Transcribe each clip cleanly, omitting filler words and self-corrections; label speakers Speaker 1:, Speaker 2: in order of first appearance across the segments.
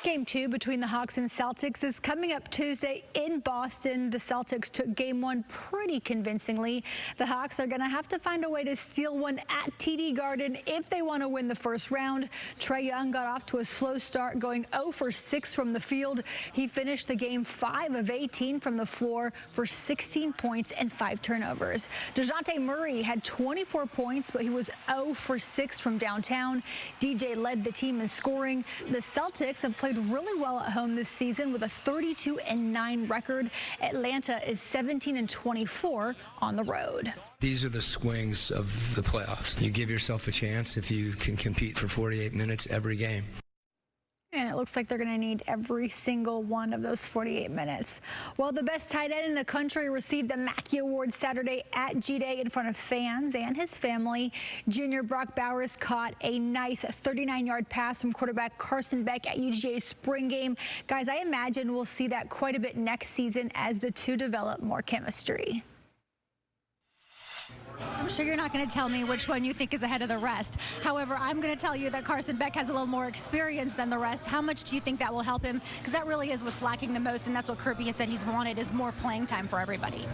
Speaker 1: Game 2 between the Hawks and Celtics is coming up Tuesday in Boston. The Celtics took Game 1 pretty convincingly. The Hawks are going to have to find a way to steal one at TD Garden if they want to win the first round. Trae Young got off to a slow start, going 0 for 6 from the field. He finished the game 5 of 18 from the floor for 16 points and 5 turnovers. DeJounte Murray had 24 points, but he was 0 for 6 from downtown. DJ led the team in scoring. The Celtics have played really well at home this season with a 32-9 record. Atlanta is 17-24 on the road.
Speaker 2: These are the swings of the playoffs. You give yourself a chance if you can compete for 48 minutes every game.
Speaker 1: And it looks like they're going to need every single one of those 48 minutes. Well, the best tight end in the country received the Mackey Award Saturday at G-Day in front of fans and his family. Junior Brock Bowers caught a nice 39-yard pass from quarterback Carson Beck at UGA's spring game. Guys, I imagine we'll see that quite a bit next season as the two develop more chemistry.
Speaker 3: I'm sure you're not going to tell me which one you think is ahead of the rest. However, I'm going to tell you that Carson Beck has a little more experience than the rest. How much do you think that will help him? Because that really is what's lacking the most, and that's what Kirby has said he's wanted, is more playing time for everybody.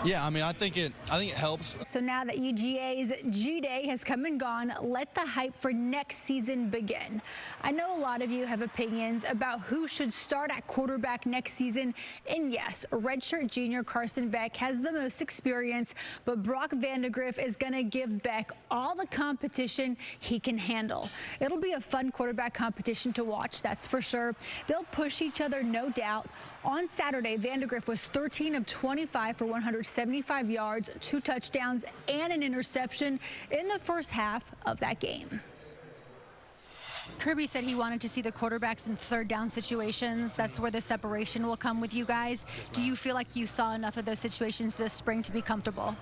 Speaker 4: Yeah, I mean, I think it helps.
Speaker 1: So now that UGA's G-Day has come and gone, let the hype for next season begin. I know a lot of you have opinions about who should start at quarterback next season. And yes, redshirt junior Carson Beck has the most experience, but Brock Vandegrift is going to give Beck all the competition he can handle. It'll be a fun quarterback competition to watch, that's for sure. They'll push each other, no doubt. On Saturday, Vandegrift was 13 of 25 for 175 yards, 2 touchdowns, and an interception in the first half of that game.
Speaker 3: Kirby said he wanted to see the quarterbacks in third down situations. That's where the separation will come with you guys. Do you feel like you saw enough of those situations this spring to be comfortable?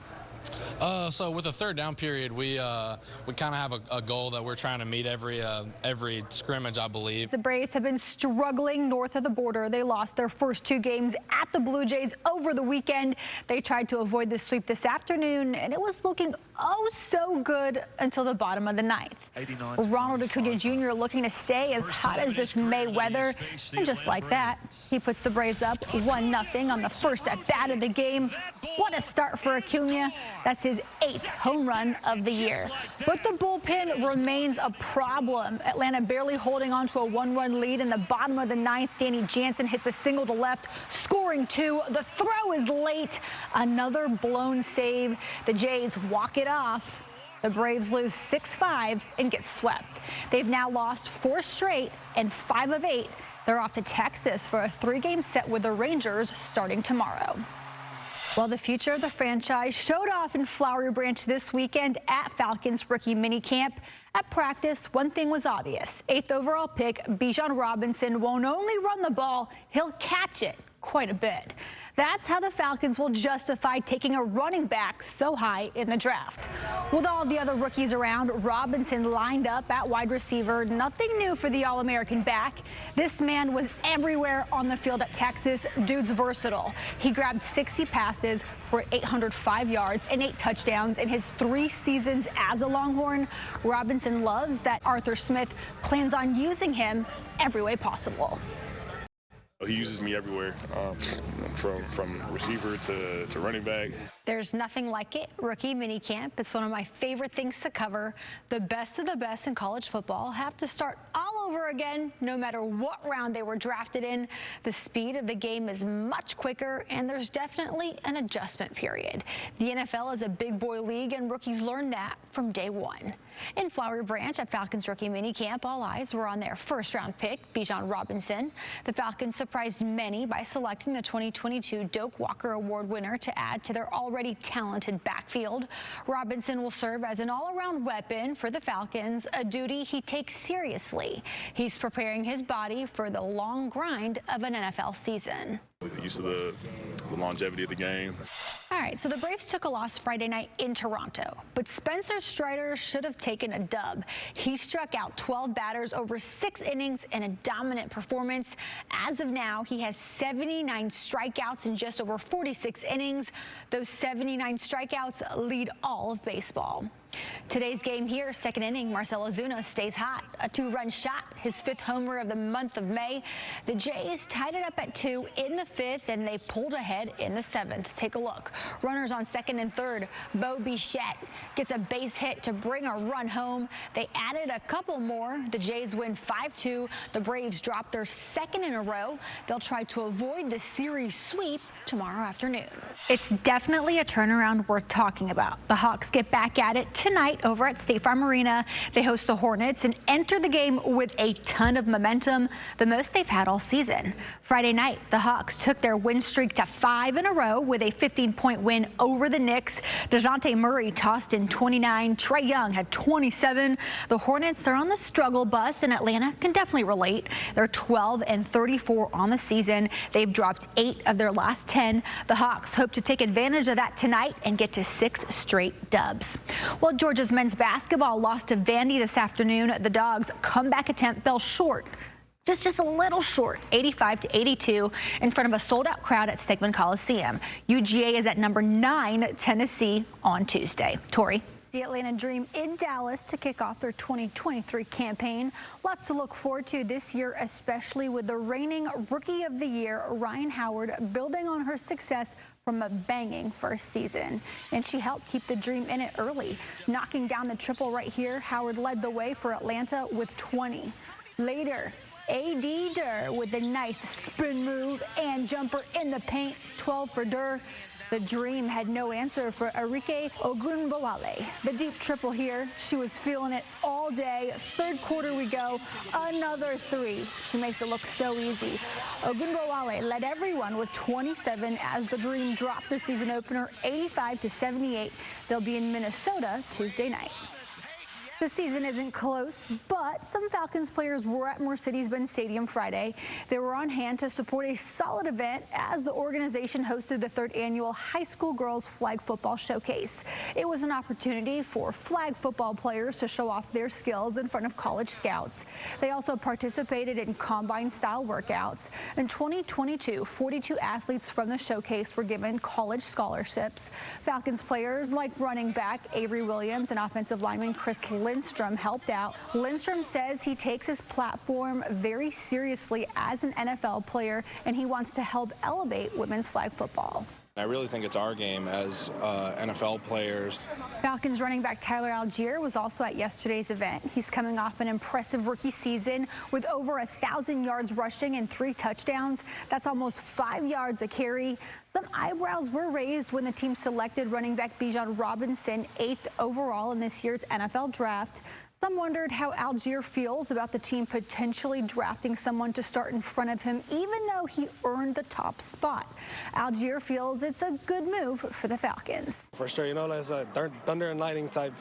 Speaker 5: So with the third down period, we kind of have a goal that we're trying to meet every scrimmage, I believe.
Speaker 1: The Braves have been struggling north of the border. They lost their first 2 games at the Blue Jays over the weekend. They tried to avoid the sweep this afternoon, and it was looking oh so good until the bottom of the 9th. Ronald Acuna Jr. looking to stay as hot as this May weather, and just like that, he puts the Braves up 1-0 on the first at bat of the game. What a start for Acuna. That's his 8th home run of the year. But the bullpen remains a problem. Atlanta barely holding on to a 1-run lead in the bottom of the 9th. Danny Jansen hits a single to left, scoring 2. The throw is late. Another blown save. The Jays walk it off. The Braves lose 6-5 and get swept. They've now lost 4 straight and 5 of 8. They're off to Texas for a 3-game set with the Rangers starting tomorrow. Well, the future of the franchise showed off in Flowery Branch this weekend at Falcons rookie minicamp. At practice, one thing was obvious. 8th overall pick Bijan Robinson won't only run the ball, he'll catch it quite a bit. That's how the Falcons will justify taking a running back so high in the draft. With all the other rookies around, Robinson lined up at wide receiver. Nothing new for the All-American back. This man was everywhere on the field at Texas. Dude's versatile. He grabbed 60 passes for 805 yards and 8 touchdowns in his 3 seasons as a Longhorn. Robinson loves that Arthur Smith plans on using him every way possible.
Speaker 6: He uses me everywhere, from receiver to running back.
Speaker 1: There's nothing like it. Rookie minicamp. It's one of my favorite things to cover. The best of the best in college football have to start all over again, no matter what round they were drafted in. The speed of the game is much quicker, and there's definitely an adjustment period. The NFL is a big boy league, and rookies learn that from day one. In Flowery Branch at Falcons rookie minicamp, all eyes were on their first-round pick, Bijan Robinson. The Falcons surprised many by selecting the 2022 Doak Walker Award winner to add to their already talented backfield. Robinson will serve as an all-around weapon for the Falcons, a duty he takes seriously. He's preparing his body for the long grind of an NFL season.
Speaker 6: Used to the longevity of the game.
Speaker 1: All right, so the Braves took a loss Friday night in Toronto, but Spencer Strider should have taken a dub. He struck out 12 batters over 6 innings in a dominant performance. As of now, he has 79 strikeouts in just over 46 innings. Those 79 strikeouts lead all of baseball. Today's game here, second inning, Marcell Ozuna stays hot. A 2-run shot, his 5th homer of the month of May. The Jays tied it up at 2 in the 5th, and they pulled ahead in the 7th. Take a look. Runners on 2nd and 3rd. Bo Bichette gets a base hit to bring a run home. They added a couple more. The Jays win 5-2. The Braves drop their 2nd in a row. They'll try to avoid the series sweep tomorrow afternoon. It's definitely a turnaround worth talking about. The Hawks get back at it tonight over at State Farm Arena. They host the Hornets and enter the game with a ton of momentum, the most they've had all season. Friday night, the Hawks took their win streak to 5 in a row with a 15-point win over the Knicks. DeJounte Murray tossed in 29. Trae Young had 27. The Hornets are on the struggle bus, and Atlanta can definitely relate. They're 12-34 on the season. They've dropped 8 of their last 10. The Hawks hope to take advantage of that tonight and get to 6 straight dubs. Well, Georgia's men's basketball lost to Vandy this afternoon. The Dogs' comeback attempt fell short. Just a little short, 85-82, in front of a sold-out crowd at Stegman Coliseum. UGA is at number 9, Tennessee, on Tuesday. Tori. The Atlanta Dream in Dallas to kick off their 2023 campaign. Lots to look forward to this year, especially with the reigning Rookie of the Year, Ryan Howard, building on her success from a banging first season. And she helped keep the Dream in it early. Knocking down the triple right here, Howard led the way for Atlanta with 20. Later, A.D. Durr with a nice spin move and jumper in the paint, 12 for Durr. The Dream had no answer for Arike Ogunbowale. The deep triple here, she was feeling it all day. 3rd quarter we go, another 3. She makes it look so easy. Ogunbowale led everyone with 27 as the Dream dropped the season opener 85-78. They'll be in Minnesota Tuesday night. The season isn't close, but some Falcons players were at Mercedes-Benz Stadium Friday. They were on hand to support a solid event as the organization hosted the 3rd annual High School Girls Flag Football Showcase. It was an opportunity for flag football players to show off their skills in front of college scouts. They also participated in combine-style workouts. In 2022, 42 athletes from the showcase were given college scholarships. Falcons players like running back Avery Williams and offensive lineman Chris Lindstrom helped out. Lindstrom says he takes his platform very seriously as an NFL player, and he wants to help elevate women's flag football.
Speaker 7: I really think it's our game as NFL players.
Speaker 1: Falcons running back Tyler Algier was also at yesterday's event. He's coming off an impressive rookie season with over 1,000 yards rushing and 3 touchdowns. That's almost 5 yards a carry. Some eyebrows were raised when the team selected running back Bijan Robinson 8th overall in this year's NFL draft. Some wondered how Algier feels about the team potentially drafting someone to start in front of him, even though he earned the top spot. Algier feels it's a good move for the Falcons.
Speaker 8: For sure, that's a thunder and lightning type.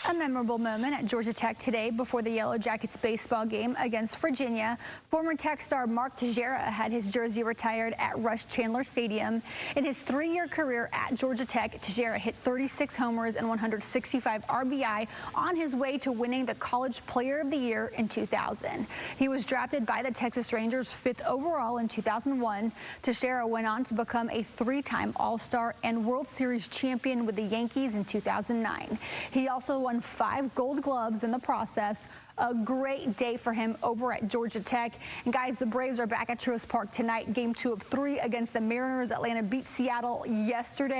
Speaker 1: A memorable moment at Georgia Tech today before the Yellow Jackets baseball game against Virginia. Former Tech star Mark Teixeira had his jersey retired at Rush Chandler Stadium. In his 3-year career at Georgia Tech, Teixeira hit 36 homers and 165 RBI on his way to winning the College Player of the Year in 2000. He was drafted by the Texas Rangers 5th overall in 2001. Teixeira went on to become a 3-time All-Star and World Series champion with the Yankees in 2009. He also won 5 Gold Gloves in the process. A great day for him over at Georgia Tech. And guys, the Braves are back at Truist Park tonight. Game 2 of 3 against the Mariners. Atlanta beat Seattle yesterday.